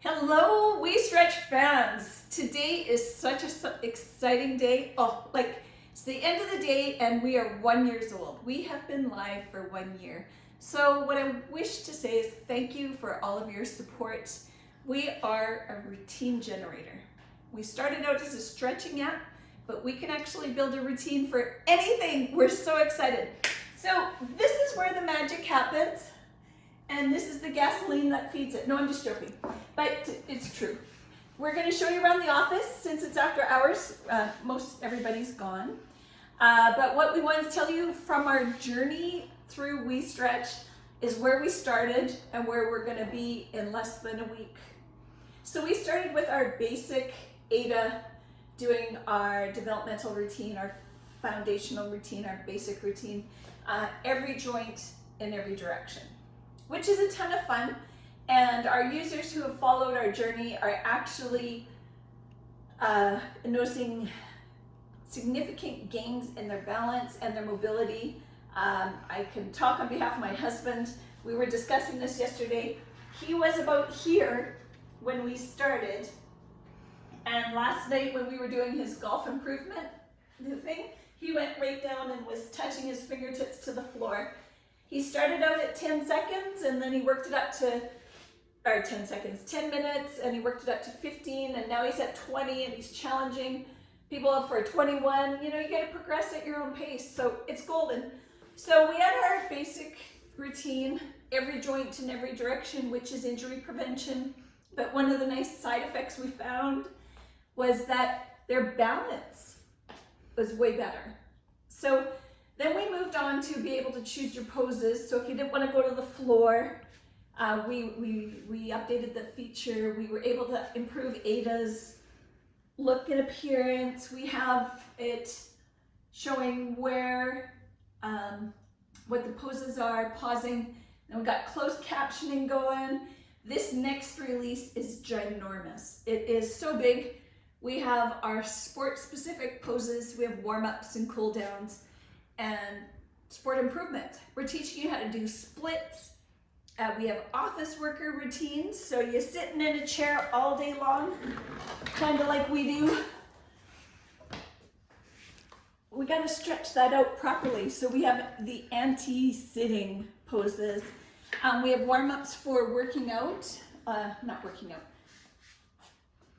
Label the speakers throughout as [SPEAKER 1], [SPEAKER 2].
[SPEAKER 1] Hello, WeStretch fans. Today is such an exciting day. It's the end of the day and we are 1 year old. We have been live for 1 year. So what I wish to say is thank you for all of your support. We are a routine generator. We started out as a stretching app, but we can actually build a routine for anything. We're so excited. So this is where the magic happens. And this is the gasoline that feeds it. No, I'm just joking, but it's true. We're going to show you around the office since it's after hours. Most everybody's gone. But what we wanted to tell you from our journey through WeStretch is where we started and where we're going to be in less than a week. So we started with our basic ADA, doing our developmental routine, our foundational routine, our basic routine, every joint in every direction, which is a ton of fun. And our users who have followed our journey are actually noticing significant gains in their balance and their mobility. I can talk on behalf of my husband. We were discussing this yesterday. He was about here when we started. And last night when we were doing his golf improvement thing, he went right down and was touching his fingertips to the floor. He started out at 10 seconds and then he worked it up to, 10 minutes, and he worked it up to 15, and now he's at 20 and he's challenging people up for 21. You know, you gotta progress at your own pace, so it's golden. So we had our basic routine, every joint in every direction, which is injury prevention. But one of the nice side effects we found was that their balance was way better. So then we moved on to be able to choose your poses. So if you didn't want to go to the floor, we updated the feature. We were able to improve ADA's look and appearance. We have it showing where, what the poses are, pausing, and we got closed captioning going. This next release is ginormous. It is so big. We have our sport-specific poses. We have warm-ups and cool-downs and sport improvement. We're teaching you how to do splits. We have office worker routines. So you're sitting in a chair all day long, kind of like we do. We got to stretch that out properly. So we have the anti-sitting poses. We have warm-ups for working out, not working out,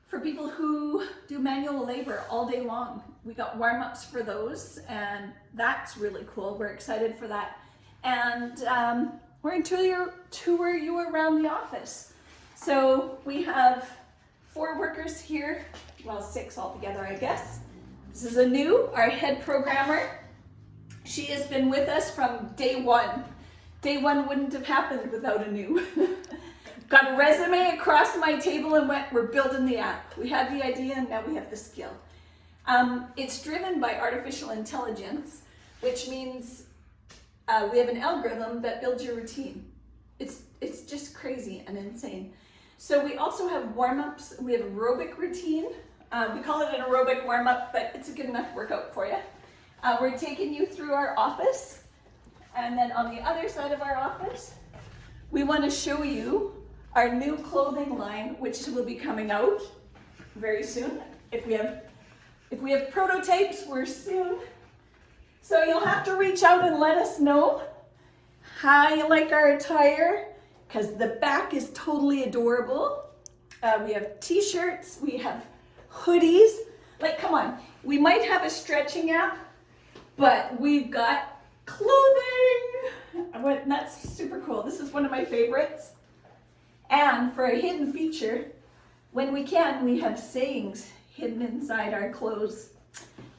[SPEAKER 1] for people who do manual labor all day long. We got warm-ups for those, and that's really cool. We're excited for that. And we're going to tour you around the office. So we have 4 workers here, well, 6 altogether, I guess. This is our head programmer. She has been with us from day 1. Day 1 wouldn't have happened without Anu. Got a resume across my table and went, we're building the app. We had the idea and now we have the skill. It's driven by artificial intelligence, which means we have an algorithm that builds your routine. It's just crazy and insane. So we also have warm-ups. We have aerobic routine. We call it an aerobic warm-up, but it's a good enough workout for you. We're taking you through our office. And then on the other side of our office, we want to show you our new clothing line, which will be coming out very soon. If we have prototypes, we're soon. So you'll have to reach out and let us know how you like our attire, because the back is totally adorable. We have t-shirts, we have hoodies. Like, come on, we might have a stretching app, but we've got clothing. That's super cool. This is one of my favorites. And for a hidden feature, when we can, we have sayings hidden inside our clothes.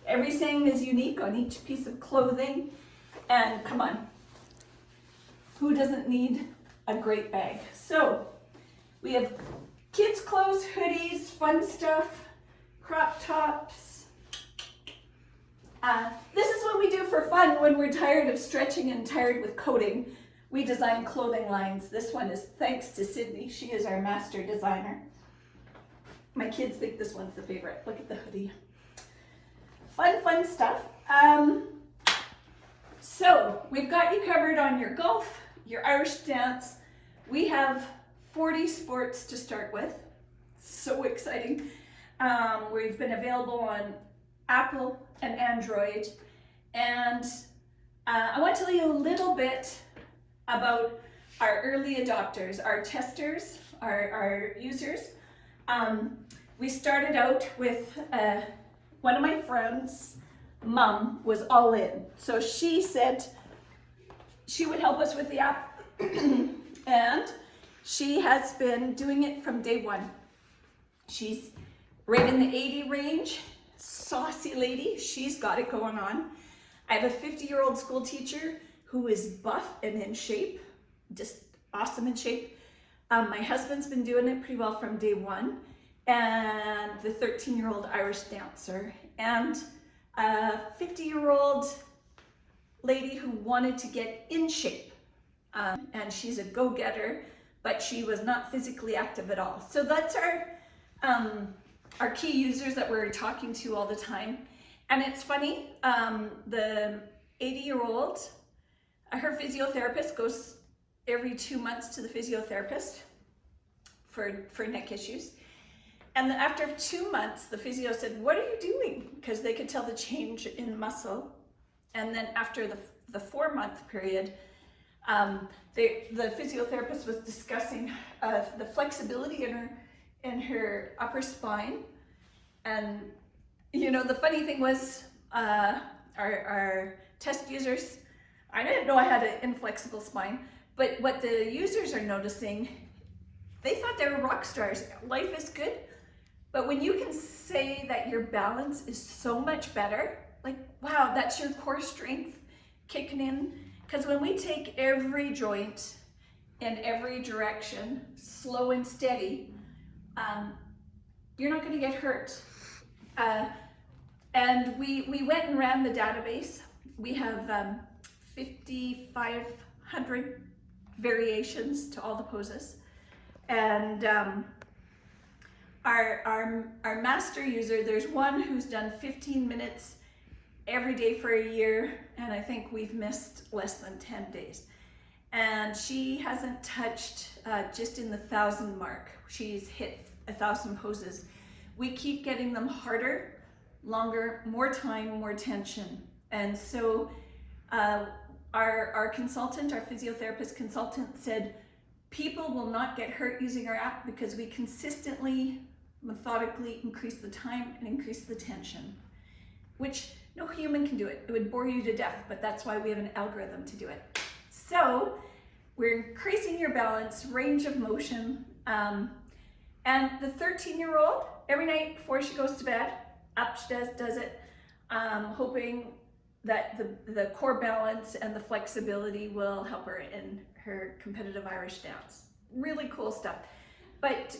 [SPEAKER 1] Every saying is unique on each piece of clothing. And come on, who doesn't need a great bag? So we have kids' clothes, hoodies, fun stuff, crop tops. This is what we do for fun when we're tired of stretching and tired with coding. We design clothing lines. This one is thanks to Sydney. She is our master designer. My kids think this one's the favorite. Look at the hoodie. Fun stuff. So we've got you covered on your golf, your Irish dance. We have 40 sports to start with. So exciting. We've been available on Apple and Android. And I want to tell you a little bit about our early adopters, our testers, our users. We started out with one of my friends' mom was all in. So she said she would help us with the app. And she has been doing it from day one. She's right in the 80 range, saucy lady. She's got it going on. I have a 50-year-old school teacher who is buff and in shape, just awesome in shape. My husband's been doing it pretty well from day one, and the 13-year-old Irish dancer, and a 50-year-old lady who wanted to get in shape. And she's a go-getter, but she was not physically active at all. So that's our key users that we're talking to all the time. And it's funny, the 80-year-old, her physiotherapist goes every 2 months to the physiotherapist for neck issues. And then after 2 months, the physio said, "What are you doing?" Because they could tell the change in muscle. And then after the 4-month period, the physiotherapist was discussing the flexibility in her upper spine. And you know, the funny thing was, our test users, I didn't know I had an inflexible spine, but what the users are noticing, they thought they were rock stars. Life is good, but when you can say that your balance is so much better, like, wow, that's your core strength kicking in. Because when we take every joint in every direction, slow and steady, you're not going to get hurt. And we went and ran the database. We have 5,500 variations to all the poses. And our master user, there's one who's done 15 minutes every day for a year, and I think we've missed less than 10 days. And she hasn't touched just in the 1,000 mark. She's hit 1,000 poses. We keep getting them harder, longer, more time, more tension. And so our consultant, our physiotherapist consultant, said people will not get hurt using our app because we consistently, methodically increase the time and increase the tension, which no human can do it. It would bore you to death, but that's why we have an algorithm to do it. So we're increasing your balance, range of motion, and the 13-year-old, every night before she goes to bed, up she does it, hoping that the core balance and the flexibility will help her in her competitive Irish dance. Really cool stuff. But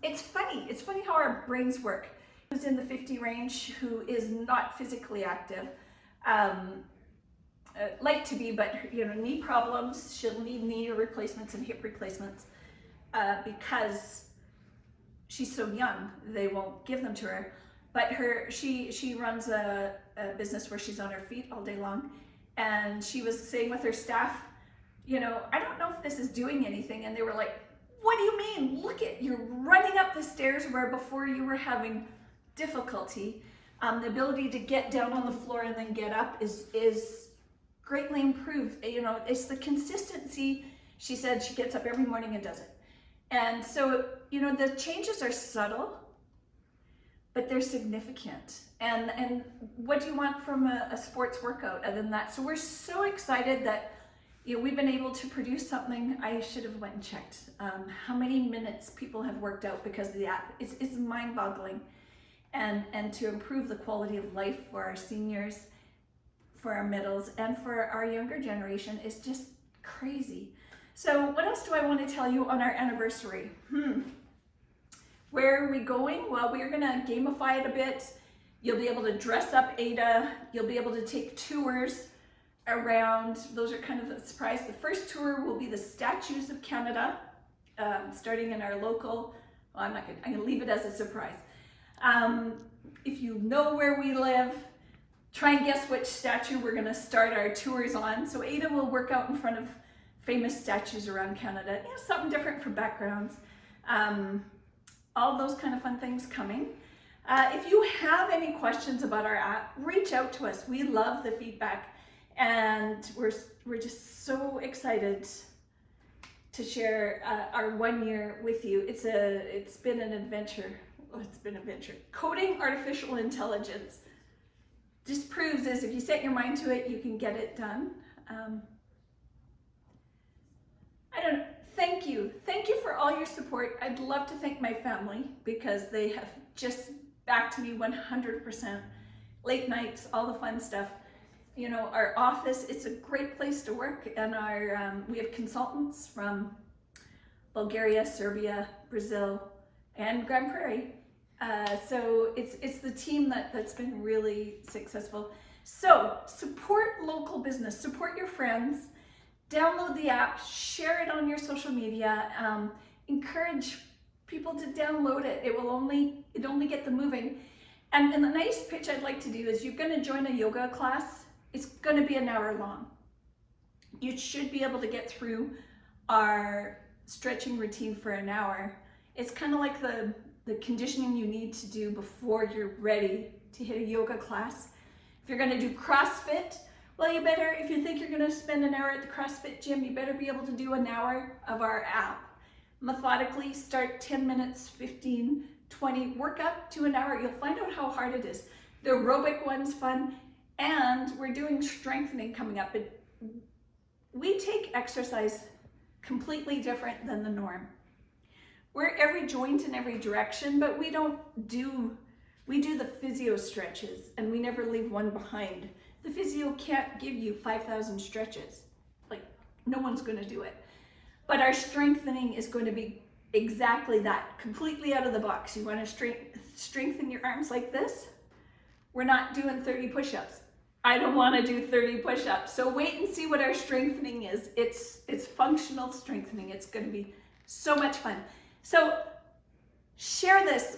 [SPEAKER 1] it's funny how our brains work. Who's in the 50 range, who is not physically active, like to be, but you know, knee problems, she'll need knee replacements and hip replacements because she's so young, they won't give them to her. But she runs a business where she's on her feet all day long, and she was saying with her staff, you know, I don't know if this is doing anything, and they were like, what do you mean? Look at, you're running up the stairs where before you were having difficulty. The ability to get down on the floor and then get up is greatly improved. You know, it's the consistency. She said she gets up every morning and does it. And so, you know, the changes are subtle, but they're significant. And what do you want from a sports workout other than that? So we're so excited that, you know, we've been able to produce something. I should have went and checked how many minutes people have worked out because of the app. It's mind-boggling. And to improve the quality of life for our seniors, for our middles, and for our younger generation is just crazy. So what else do I want to tell you on our anniversary? Where are we going? Well, we're gonna gamify it a bit. You'll be able to dress up Ada. You'll be able to take tours around. Those are kind of a surprise. The first tour will be the Statues of Canada, starting in our local, well, I'm gonna leave it as a surprise. If you know where we live, try and guess which statue we're gonna start our tours on. So Ada will work out in front of famous statues around Canada. You know, something different for backgrounds. all those kind of fun things coming. If you have any questions about our app, reach out to us. We love the feedback, and we're just so excited to share our 1 year with you. It's been an adventure. Oh, it's been an adventure. Coding artificial intelligence just proves is if you set your mind to it, you can get it done. I don't know. Thank you. Thank you for all your support. I'd love to thank my family because they have just backed me 100%. Late nights, all the fun stuff. You know, our office, it's a great place to work, and we have consultants from Bulgaria, Serbia, Brazil, and Grand Prairie. So it's the team that's been really successful. So support local business, support your friends, download the app, share it on your social media, encourage people to download it. It only get them moving. And the nice pitch I'd like to do is you're gonna join a yoga class. It's gonna be an hour long. You should be able to get through our stretching routine for an hour. It's kind of like the conditioning you need to do before you're ready to hit a yoga class. If you're gonna do CrossFit, well, you better, if you think you're gonna spend an hour at the CrossFit gym, you better be able to do an hour of our app. Methodically start 10 minutes, 15, 20, work up to an hour. You'll find out how hard it is. The aerobic one's fun, and we're doing strengthening coming up. We take exercise completely different than the norm. We're every joint in every direction, but we do the physio stretches, and we never leave one behind. The physio can't give you 5,000 stretches. Like, no one's gonna do it. But our strengthening is going to be exactly that, completely out of the box. You wanna strengthen your arms like this? We're not doing 30 push-ups. I don't wanna do 30 push-ups. So wait and see what our strengthening is. It's functional strengthening. It's gonna be so much fun. So share this,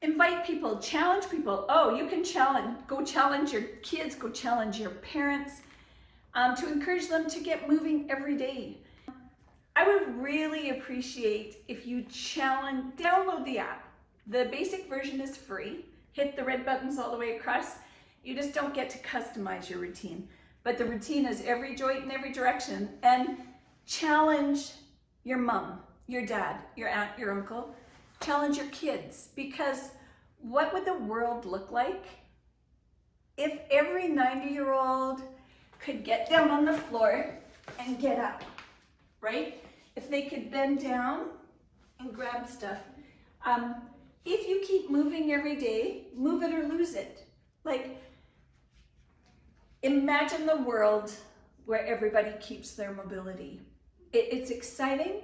[SPEAKER 1] invite people, challenge people. Oh, you can go challenge your kids, go challenge your parents, to encourage them to get moving every day. I would really appreciate if you download the app. The basic version is free. Hit the red buttons all the way across. You just don't get to customize your routine. But the routine is every joint in every direction. And challenge your mom, your dad, your aunt, your uncle. Challenge your kids, because what would the world look like if every 90-year-old could get down on the floor and get up, right? If they could bend down and grab stuff. If you keep moving every day, move it or lose it. Like, imagine the world where everybody keeps their mobility. It's exciting,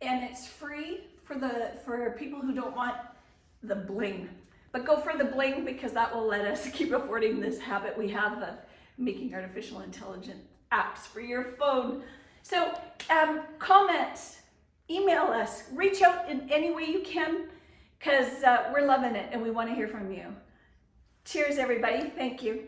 [SPEAKER 1] and it's free for people who don't want the bling. But go for the bling, because that will let us keep affording this habit we have of making artificial intelligence apps for your phone. So comment, email us, reach out in any way you can, because we're loving it and we want to hear from you. Cheers, everybody. Thank you.